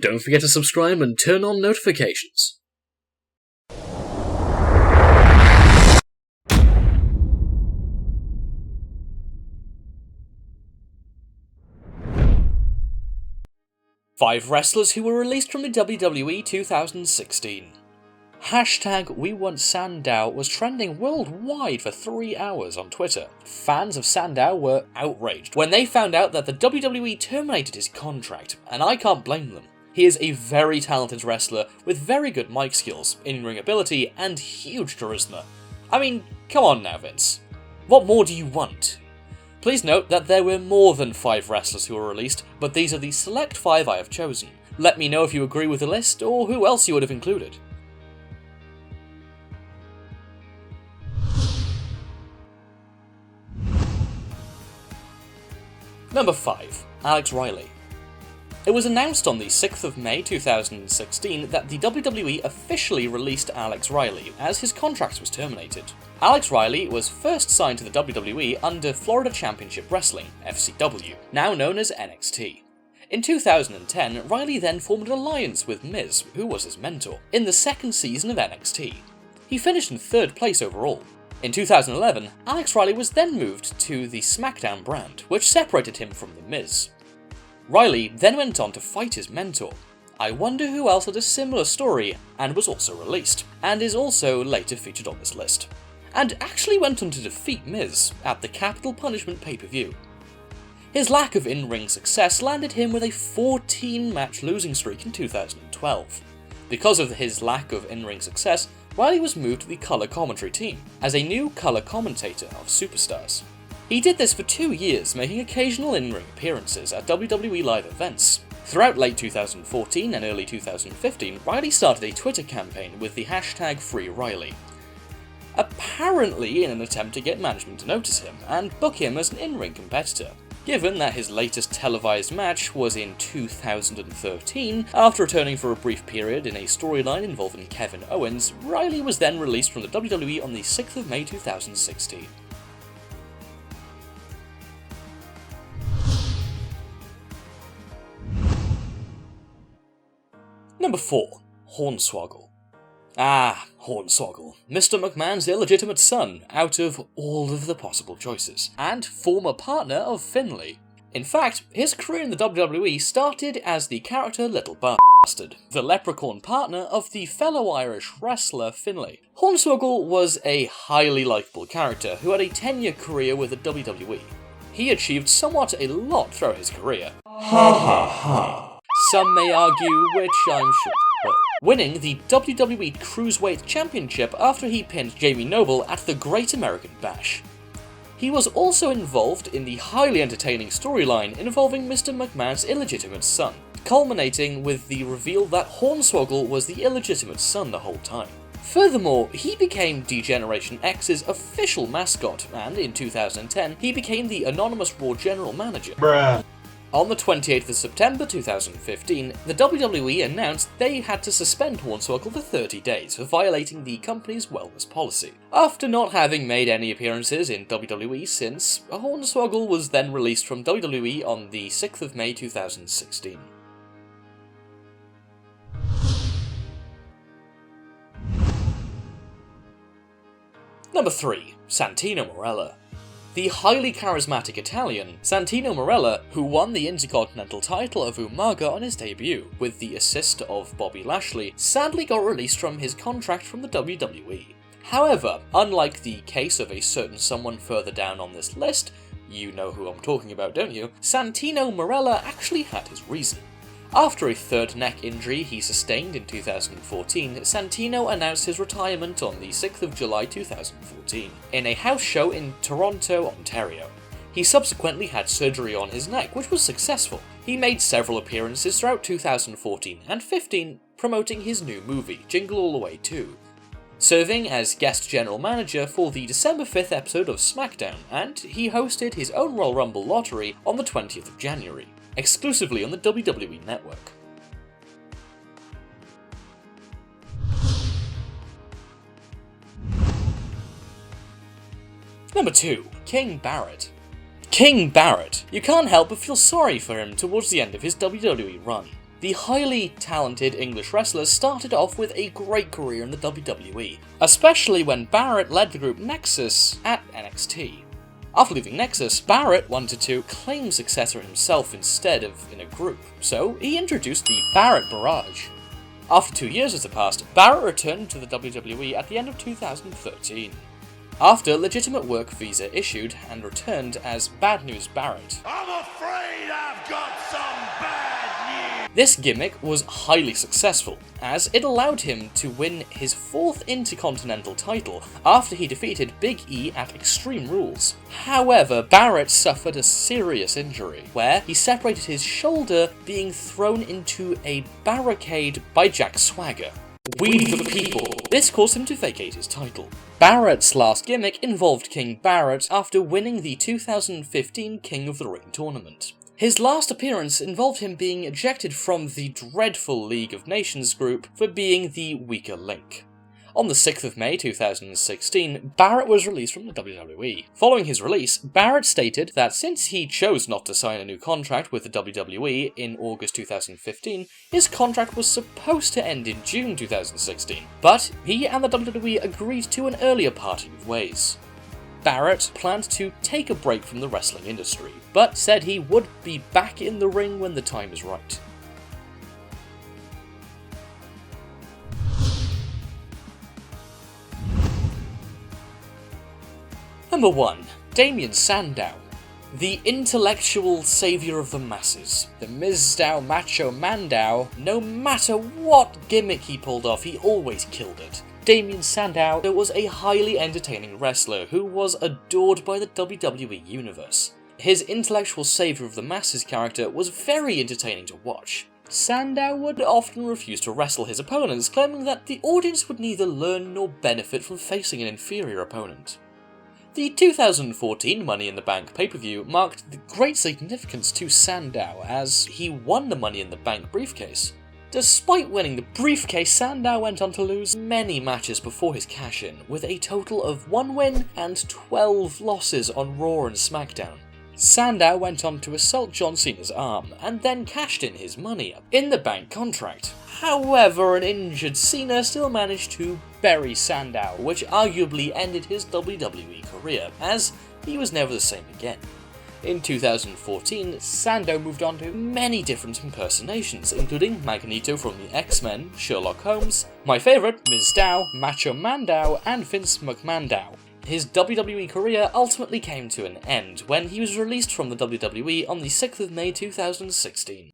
Don't forget to subscribe and turn on notifications. Five wrestlers who were released from the WWE 2016. Hashtag #WeWantSandow was trending worldwide for 3 hours on Twitter. Fans of Sandow were outraged when they found out that the WWE terminated his contract, and I can't blame them. He is a very talented wrestler with very good mic skills, in-ring ability, and huge charisma. I mean, come on now, Vince. What more do you want? Please note that there were more than 5 wrestlers who were released, but these are the select 5 I have chosen. Let me know if you agree with the list, or who else you would have included. Number 5. Alex Riley. It was announced on the 6th of May 2016 that the WWE officially released Alex Riley, as his contract was terminated. Alex Riley was first signed to the WWE under Florida Championship Wrestling, FCW, now known as NXT. In 2010, Riley then formed an alliance with Miz, who was his mentor, in the second season of NXT. He finished in 3rd place overall. In 2011, Alex Riley was then moved to the SmackDown brand, which separated him from The Miz. Riley then went on to fight his mentor. I wonder who else had a similar story and was also released, and is also later featured on this list. And actually went on to defeat Miz at the Capital Punishment pay-per-view. His lack of in-ring success landed him with a 14-match losing streak in 2012. Because of his lack of in-ring success, Riley was moved to the colour commentary team, as a new colour commentator of Superstars. He did this for 2 years, making occasional in-ring appearances at WWE live events. Throughout late 2014 and early 2015, Riley started a Twitter campaign with the hashtag #FreeRiley. Apparently in an attempt to get management to notice him, and book him as an in-ring competitor. Given that his latest televised match was in 2013, after returning for a brief period in a storyline involving Kevin Owens, Riley was then released from the WWE on the 6th of May 2016. Number 4. Hornswoggle. Hornswoggle, Mr. McMahon's illegitimate son, out of all of the possible choices, and former partner of Finlay. In fact, his career in the WWE started as the character Little Bastard, the leprechaun partner of the fellow Irish wrestler Finlay. Hornswoggle was a highly likeable character who had a 10-year career with the WWE. He achieved somewhat a lot throughout his career. Some may argue, which I'm sure they will, winning the WWE Cruiserweight Championship after he pinned Jamie Noble at the Great American Bash. He was also involved in the highly entertaining storyline involving Mr. McMahon's illegitimate son, culminating with the reveal that Hornswoggle was the illegitimate son the whole time. Furthermore, he became D-Generation X's official mascot, and in 2010, he became the anonymous Raw General Manager. On the 28th of September 2015, the WWE announced they had to suspend Hornswoggle for 30 days for violating the company's wellness policy. After not having made any appearances in WWE since, Hornswoggle was then released from WWE on the 6th of May 2016. Number 3. Santino Marella. The highly charismatic Italian, Santino Marella, who won the Intercontinental title of Umaga on his debut, with the assist of Bobby Lashley, sadly got released from his contract from the WWE. However, unlike the case of a certain someone further down on this list, you know who I'm talking about, don't you? Santino Marella actually had his reason. After a 3rd neck injury he sustained in 2014, Santino announced his retirement on the 6th of July 2014, in a house show in Toronto, Ontario. He subsequently had surgery on his neck, which was successful. He made several appearances throughout 2014 and 15, promoting his new movie, Jingle All the Way 2, serving as guest general manager for the December 5th episode of SmackDown, and he hosted his own Royal Rumble lottery on the 20th of January. Exclusively on the WWE Network. Number 2. King Barrett. King Barrett. You can't help but feel sorry for him towards the end of his WWE run. The highly talented English wrestler started off with a great career in the WWE, especially when Barrett led the group Nexus at NXT. After leaving Nexus, Barrett wanted to claim successor himself instead of in a group, so he introduced the Barrett Barrage. After 2 years has passed, Barrett returned to the WWE at the end of 2013. After legitimate work visa issued and returned as Bad News Barrett. I'm afraid I've got some bad news! This gimmick was highly successful, as it allowed him to win his 4th Intercontinental title after he defeated Big E at Extreme Rules. However, Barrett suffered a serious injury, where he separated his shoulder being thrown into a barricade by Jack Swagger. We the People. This caused him to vacate his title. Barrett's last gimmick involved King Barrett after winning the 2015 King of the Ring tournament. His last appearance involved him being ejected from the dreadful League of Nations group for being the weaker link. On the 6th of May 2016, Barrett was released from the WWE. Following his release, Barrett stated that since he chose not to sign a new contract with the WWE in August 2015, his contract was supposed to end in June 2016, but he and the WWE agreed to an earlier parting of ways. Barrett planned to take a break from the wrestling industry, but said he would be back in the ring when the time is right. Number 1. Damien Sandow. The intellectual saviour of the masses. The Mizdow Macho Mandow, no matter what gimmick he pulled off, he always killed it. Damien Sandow was a highly entertaining wrestler who was adored by the WWE universe. His intellectual saviour of the masses character was very entertaining to watch. Sandow would often refuse to wrestle his opponents, claiming that the audience would neither learn nor benefit from facing an inferior opponent. The 2014 Money in the Bank pay-per-view marked the great significance to Sandow as he won the Money in the Bank briefcase. Despite winning the briefcase, Sandow went on to lose many matches before his cash-in, with a total of 1 win and 12 losses on Raw and SmackDown. Sandow went on to assault John Cena's arm, and then cashed in his Money in the Bank contract. However, an injured Cena still managed to bury Sandow, which arguably ended his WWE career, as he was never the same again. In 2014, Sandow moved on to many different impersonations, including Magneto from the X-Men, Sherlock Holmes, my favourite, Mizdow, Macho Mandow, and Vince McMahon. His WWE career ultimately came to an end when he was released from the WWE on the 6th of May 2016.